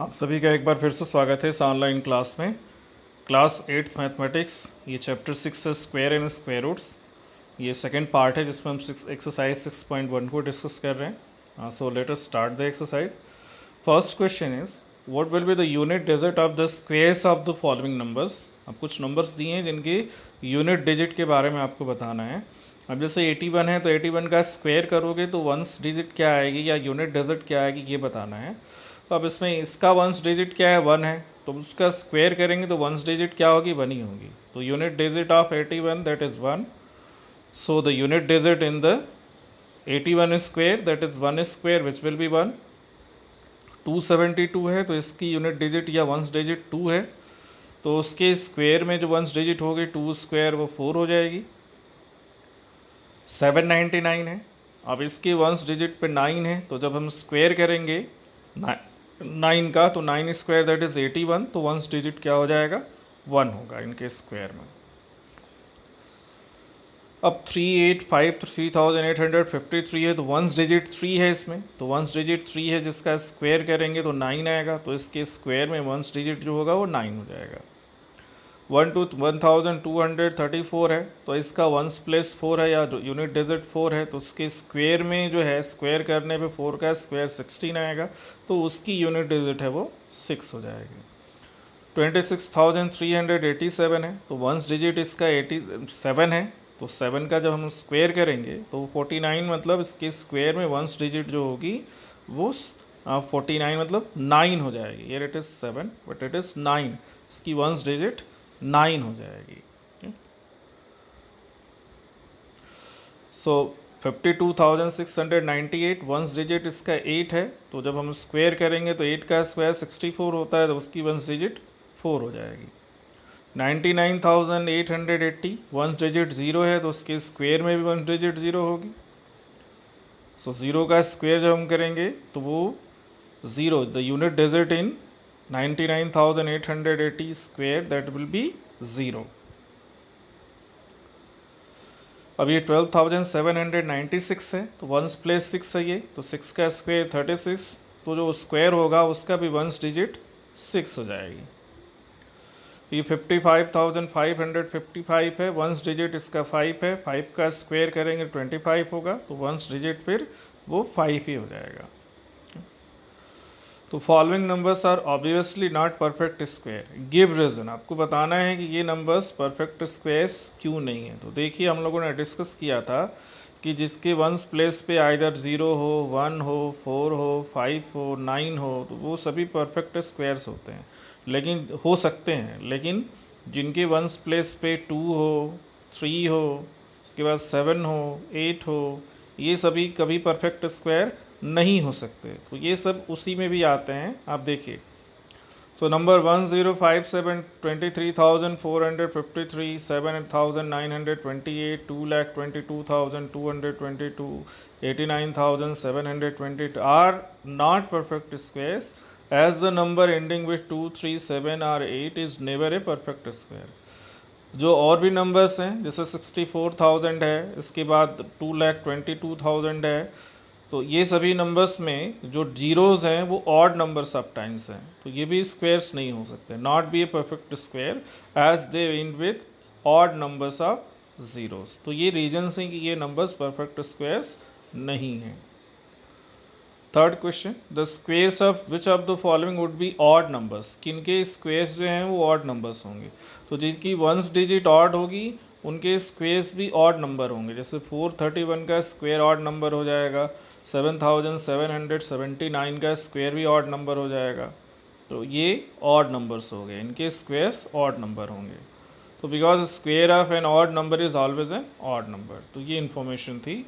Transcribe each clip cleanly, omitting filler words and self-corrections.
आप सभी का एक बार फिर से स्वागत है इस ऑनलाइन क्लास में। क्लास 8 मैथमेटिक्स, ये चैप्टर 6 है स्क्वायर एंड स्क्वायर रूट्स। ये सेकंड पार्ट है जिसमें हम एक्सरसाइज 6.1 को डिस्कस कर रहे हैं। So let us start the exercise. First question is what will be the unit digit of the squares of the following numbers. अब कुछ नंबर्स दिए हैं जिनके यूनिट डिजिट के बारे में आपको बताना है। अब जैसे 81 है तो 81 का स्क्वायर करोगे तो वंस डिजिट क्या आएगी या यूनिट डिजिट क्या आएगी ये बताना है। तो अब इसमें इसका वंस डिजिट क्या है, 1 है, तो उसका स्क्वायर करेंगे तो वंस डिजिट क्या होगी, 1 ही होगी। तो unit digit of 81 that is 1। So the unit digit in the 81 square that is 1 square which will be 1। 272 है तो इसकी यूनिट डिजिट या वंस डिजिट 2 है, तो उसके स्क्वायर में जो वंस डिजिट होगी 2 स्क्वायर वो 4 हो जाएगी। 799 है, अब इसके वंस डिजिट पे 9 है, तो जब हम स्क्वायर करेंगे 9 का तो 9 स्क्वायर दैट इज़ 81, तो वंस डिजिट क्या हो जाएगा, 1 होगा इनके स्क्वायर में। अब 385 3853 है तो वंस डिजिट 3 है इसमें, तो वंस डिजिट 3 है जिसका स्क्वायर करेंगे तो 9 आएगा, तो इसके स्क्वायर में वंस डिजिट जो होगा वो 9 हो जाएगा। 1234 है तो इसका वंस प्लस 4 है या यूनिट डिजिट 4 है, तो उसके स्क्वायर में जो है स्क्वायर करने पे 4 का स्क्वायर 16 आएगा, तो उसकी यूनिट डिजिट है वो 6 हो जाएगी। 26,387 है तो वंस डिजिट इसका 87 है, तो 7 का जब हम स्क्वायर करेंगे तो 49 मतलब इसके स्क्वायर में वंस डिजिट जो होगी वो 49 मतलब 9 हो जाएगी। ये it is 7 but it is 9, इसकी वंस डिजिट 9 हो जाएगी। सो 52,698 वंस डिजिट इसका 8 है, तो जब हम स्क्वायर करेंगे तो 8 का स्क्वायर 64 होता है, तो उसकी वंस डिजिट 4 हो जाएगी। 99,880 वंस डिजिट 0 है, तो उसके स्क्वायर में भी वंस डिजिट 0 होगी। सो 0 का स्क्वायर जब हम करेंगे तो वो 0, the unit digit in 99,880 square that will B 0। अब ये 12,796 है तो वंस प्लस 6 है ये, तो 6 का स्क्वायर 36, तो जो स्क्वायर होगा उसका भी वंस डिजिट 6 हो जाएगी। ये 55,555 है, वंस डिजिट इसका 5 है, 5 का स्क्वायर करेंगे 25 होगा, तो वंस डिजिट फिर वो 5 ही हो जाएगा। तो following numbers are obviously not perfect square, give reason. आपको बताना है कि ये नंबर्स परफेक्ट स्क्वायर्स क्यों नहीं है। तो देखिए हम लोगों ने डिस्कस किया था कि जिसके वंस प्लेस पे आइदर 0 हो, 1 हो, 4 हो, 5 हो, 9 हो, तो वो सभी परफेक्ट स्क्वायर्स होते हैं, लेकिन हो सकते हैं। लेकिन जिनके वंस प्लेस पे 2 हो, 3 हो, उसके बाद 7 हो, 8 हो, ये सभी कभी परफेक्ट स्क्वायर नहीं हो सकते। तो ये सब उसी में भी आते हैं, आप देखिए। So number 1057 23,453 7,928 2,22,222 89,722 are not perfect squares as the number ending with 2, 3, 7 or 8 is never a perfect square। जो और भी नंबर्स हैं जैसे 64,000 है, इसके बाद 2,22,000 है, तो ये सभी नंबर्स में जो जीरोज़ हैं वो ऑड नंबर्स ऑफ टाइम्स हैं, तो ये भी स्क्वायर्स नहीं हो सकते, not be a perfect square as they end with odd numbers of zeros. तो ये रीजन्स हैं कि ये नंबर्स परफेक्ट स्क्वायर्स नहीं हैं। Third question, the squares of which of the following would be odd numbers. किनके स्क्वेयर्स जो हैं वो ऑड नंबर्स होंगे, तो जिसकी वंस डिजिट ऑड होगी उनके स्क्वेयर्स भी ऑड नंबर होंगे। जैसे 431 का स्क्वायर ऑड नंबर हो जाएगा, 7,779 का स्क्वायर भी ऑड नंबर हो जाएगा, तो ये ऑड नंबर्स हो गए, इनके स्क्वेयर्स ऑड नंबर होंगे। तो because square of an odd number is always an odd number, तो ये इन्फॉर्मेशन थी।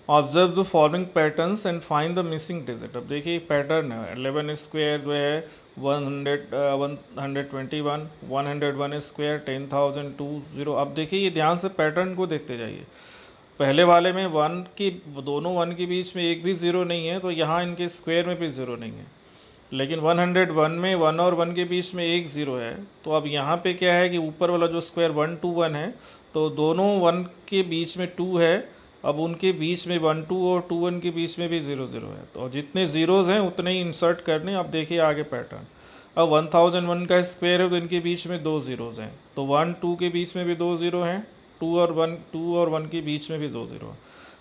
Observe the following patterns and find the missing digit. अब देखिए पैटर्न है, 11 स्क्वायर जो है 121, 101 स्क्वायर 10,020। अब देखिए ये ध्यान से पैटर्न को देखते जाइए। पहले वाले में दोनों 1 के बीच में एक भी ज़ीरो नहीं है, तो यहाँ इनके स्क्वायर में भी ज़ीरो नहीं है। लेकिन 101 में 1 और 1 के बीच में एक ज़ीरो है, तो अब यहाँ पे क्या है कि ऊपर वाला जो स्क्वायर 1 2 1 है, तो दोनों 1 के बीच में 2 है, अब उनके बीच में 1 2 और 2 1 के बीच में भी 0 0 है, तो जितने ज़ीरोज़ हैं उतने ही इंसर्ट करने। अब देखिए आगे पैटर्न, अब 1001 का स्क्वायर है तो इनके बीच में 2 ज़ीरोज़ हैं, तो 1 2 के बीच में भी 2 ज़ीरो हैं, 2 और 1 के बीच में भी 2 ज़ीरो।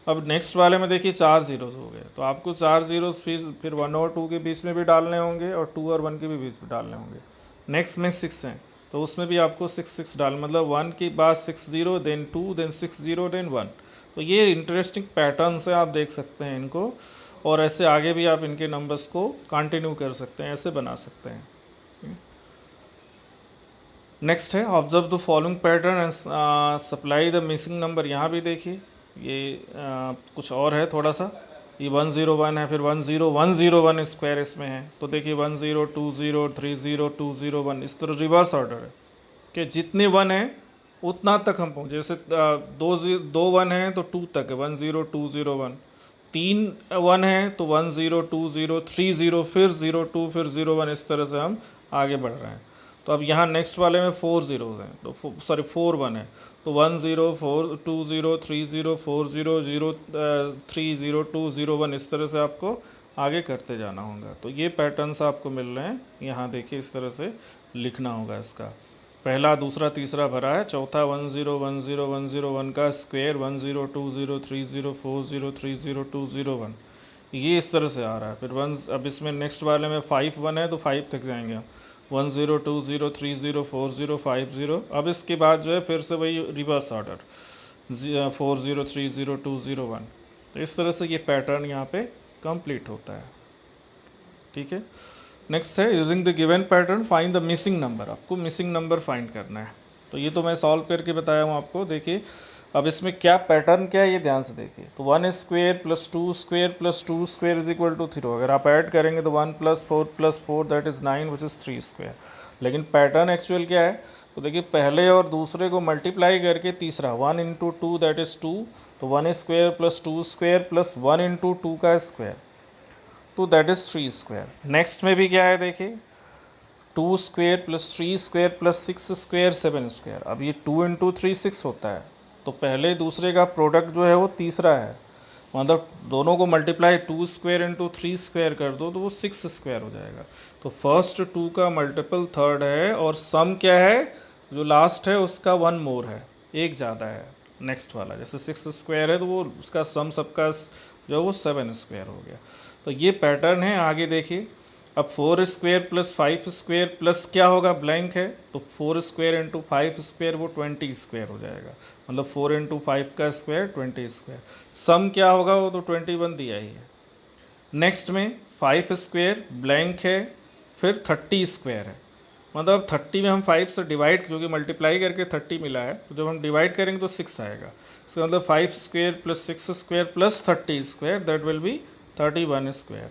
अब नेक्स्ट वाले में देखिए 4 ज़ीरोज़ हो गए, तो आपको 4 ज़ीरोज़ फिर 1 और 2 के बीच में भी डालने होंगे और 2 और 1 के भी बीच में डालने होंगे। नेक्स्ट में 6 हैं, तो उसमें भी आपको 6 6 डाल, मतलब 1 के बाद 6 0 देन 2 देन 6 0 देन 1। तो ये इंटरेस्टिंग पैटर्न से आप देख सकते हैं इनको, और ऐसे आगे भी आप इनके नंबर्स को कंटिन्यू कर सकते हैं, ऐसे बना सकते हैं। नेक्स्ट है observe the following pattern and supply the missing number. यहाँ भी देखिए ये कुछ और है थोड़ा सा, ये 101 है, फिर 10101 स्क्वायर इसमें है, तो देखिए 1020 30 201 इस तरह रिवर्स ऑर्डर है कि जितने 1 है उतना तक हम पहुँचे। जैसे दो 1 है तो 2 तक है 10201, 3 1 है तो 1020 30 फिर 02 फिर 01, इस तरह से हम आगे बढ़ रहे हैं। तो अब यहाँ नेक्स्ट वाले में 4 ज़ीरोज़ हैं, तो सॉरी 4 1 है, तो 104 20 30 40 0 30201 इस तरह से आपको आगे करते जाना होगा। तो ये पैटर्न्स आपको मिल रहे हैं यहाँ, देखिए इस तरह से लिखना होगा। इसका पहला दूसरा तीसरा भरा है, चौथा 10101 का स्क्वायर 1020304030201, ये इस तरह से आ रहा है। फिर अब इसमें नेक्स्ट वाले में 5 1 है तो 5 तक जाएंगे हम, 1020304050। अब इसके बाद जो है फिर से वही रिवर्स ऑर्डर 40300201। तो इस तरह से ये पैटर्न यहाँ पे कंप्लीट होता है। ठीक है, नेक्स्ट है using the given pattern find the missing number. आपको मिसिंग नंबर फाइंड करना है, तो ये तो मैं सॉल्व करके बताया हूँ आपको। देखिए अब इसमें क्या पैटर्न क्या है ये ध्यान से देखिए, तो 1 square plus 2 square plus 2 square is equal to 0। अगर आप ऐड करेंगे तो 1 plus 4 that is 9 which is 3 square. लेकिन पैटर्न एक्चुअल क्या है, तो देखिए पहले और दूसरे को मल्टीप्लाई करके तीसरा 1 इंटू 2 दैट इज़ 2, तो 1 square plus 2 square plus 1 into 2 का स्क्वायर, तो दैट इज़ 3 स्क्वायर। नेक्स्ट में भी क्या है देखिए 2 square plus 3 square plus 6 square 7 square. अब ये 2 इंटू 3 6 होता है, तो पहले दूसरे का प्रोडक्ट जो है वो तीसरा है, मतलब दोनों को मल्टीप्लाई 2 स्क्वायर इंटू 3 स्क्वायर कर दो तो वो 6 स्क्वायर हो जाएगा। तो फर्स्ट 2 का मल्टीपल थर्ड है, और सम क्या है जो लास्ट है उसका 1 मोर है, एक ज़्यादा है नेक्स्ट वाला। जैसे 6 स्क्वायर है तो वो उसका सम सबका जो है वो 7 स्क्वायर हो गया। तो ये पैटर्न है। आगे देखिए अब 4 स्क्वायर प्लस 5 स्क्वायर प्लस क्या होगा ब्लैंक है, तो 4 स्क्वायर इंटू 5 स्क्वायर वो 20 स्क्वायर हो जाएगा, मतलब 4 इंटू 5 का स्क्वायर 20 स्क्वायर। सम क्या होगा वो तो 21 दिया ही है। नेक्स्ट में 5 स्क्वायर ब्लैंक है, फिर 30 स्क्वायर है, मतलब 30 में हम 5 से डिवाइड, क्योंकि मल्टीप्लाई करके 30 मिला है, तो जब हम डिवाइड करेंगे तो 6 आएगा। इसका मतलब 5 square plus 6 square plus 30 square that will B 31 square.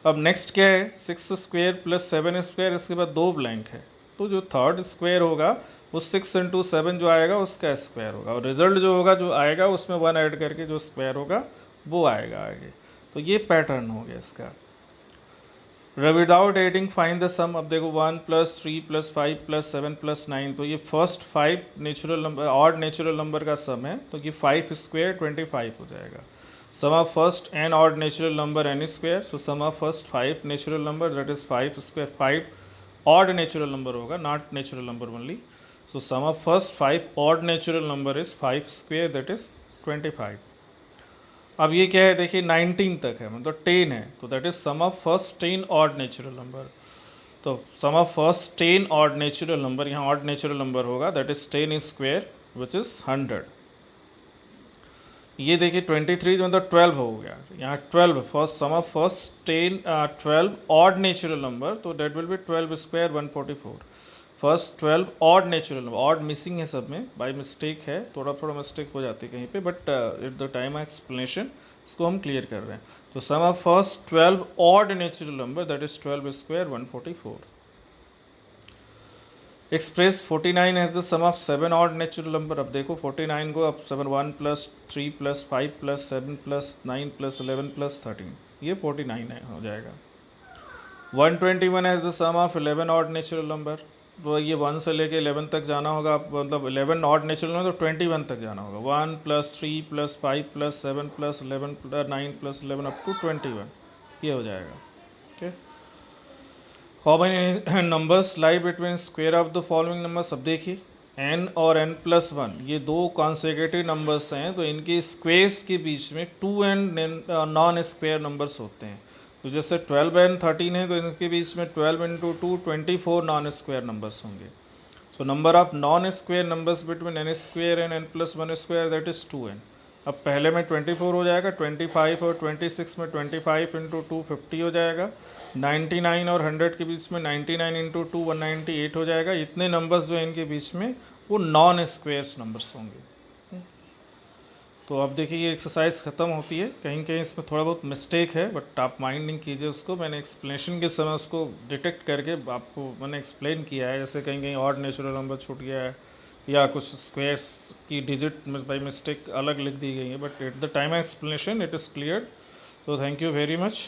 अब नेक्स्ट क्या है 6 स्क्वायर प्लस 7 स्क्वायर, इसके बाद 2 ब्लैंक है, तो जो थर्ड स्क्वायर होगा वो 6 इंटू 7 जो आएगा उसका स्क्वायर होगा, और रिजल्ट जो होगा जो आएगा उसमें 1 ऐड करके जो स्क्वायर होगा वो आएगा आगे। तो ये पैटर्न हो गया इसका। विदाउट एडिंग फाइंड द सम। अब देखो 1 प्लस 3 प्लस 5 प्लस 7 प्लस 9, तो ये first 5 natural number odd natural number का सम है, तो ये 5 स्क्वायर 25 हो जाएगा। Sum of first n odd natural number n square, so sum of first 5 natural number that is 5 square, 5 odd natural number होगा not natural number only, so sum of first 5 odd natural number is 5 square that is 25। अब ये क्या है देखिए 19 तक है, मतलब 10 है, तो that is sum of first 10 odd natural number. तो sum of first 10 odd natural number, यहाँ ऑड नेचुरल नंबर होगा that is 10 square which is 100। ये देखिए 23 मतलब 12 हो गया, यहाँ 12 first sum of first 12 odd natural number, तो that will be 12 square 144। First 12 odd natural number, odd missing है सब में, बाय मिस्टेक है, थोड़ा मिस्टेक हो जाती है कहीं पे, but at the time of explanation इसको हम क्लियर कर रहे हैं। तो sum of first 12 odd natural number that is 12 square 144। Express 49 as the sum of 7 odd natural number. अब देखो 49 को अब 7 1 plus 3 plus 5 plus 7 plus 9 plus 11 plus 13, ये 49 है हो जाएगा। 121 as the sum of 11 odd natural number, तो ये 1 से लेके 11 तक जाना होगा, मतलब 11 ऑड नेचुरल नंबर तो 21 तक जाना होगा। 1 + 3 + 5 + 7 + 11 + 9 + 11 अप टू 21, ये हो जाएगा। Okay, how many numbers lie between square of the following numbers. अब देखिए n और n+1 ये दो कॉन्सेक्यूटिव नंबर्स हैं, तो इनके स्क्वेयर्स के बीच में 2 एंड नॉन स्क्वायर नंबर्स होते हैं। तो जैसे 12 एंड 13 है, तो इनके बीच में 12 × 2 24 नॉन स्क्वायर नंबर्स होंगे। So number of non square numbers between n² and n+1² that is 2n। अब पहले में 24 हो जाएगा, 25 और 26 में 25 × 2 50 हो जाएगा, 99 और 100 के बीच में 99 × 2 198 हो जाएगा। इतने नंबर्स जो है इनके बीच में वो नॉन स्क्वेयर्स नंबर्स होंगे। तो अब देखिए ये एक्सरसाइज ख़त्म होती है, कहीं कहीं इसमें थोड़ा बहुत मिस्टेक है, बट आप माइंड नहीं कीजिए उसको। मैंने एक्सप्लेनेशन के समय उसको डिटेक्ट करके आपको मैंने एक्सप्लेन किया है। जैसे कहीं कहीं ऑड नेचुरल नंबर छूट गया है या कुछ स्क्वेयर्स की डिजिट बाई मिस्टेक अलग लिख दी गई है, but at the time explanation it is clear. So thank you very much.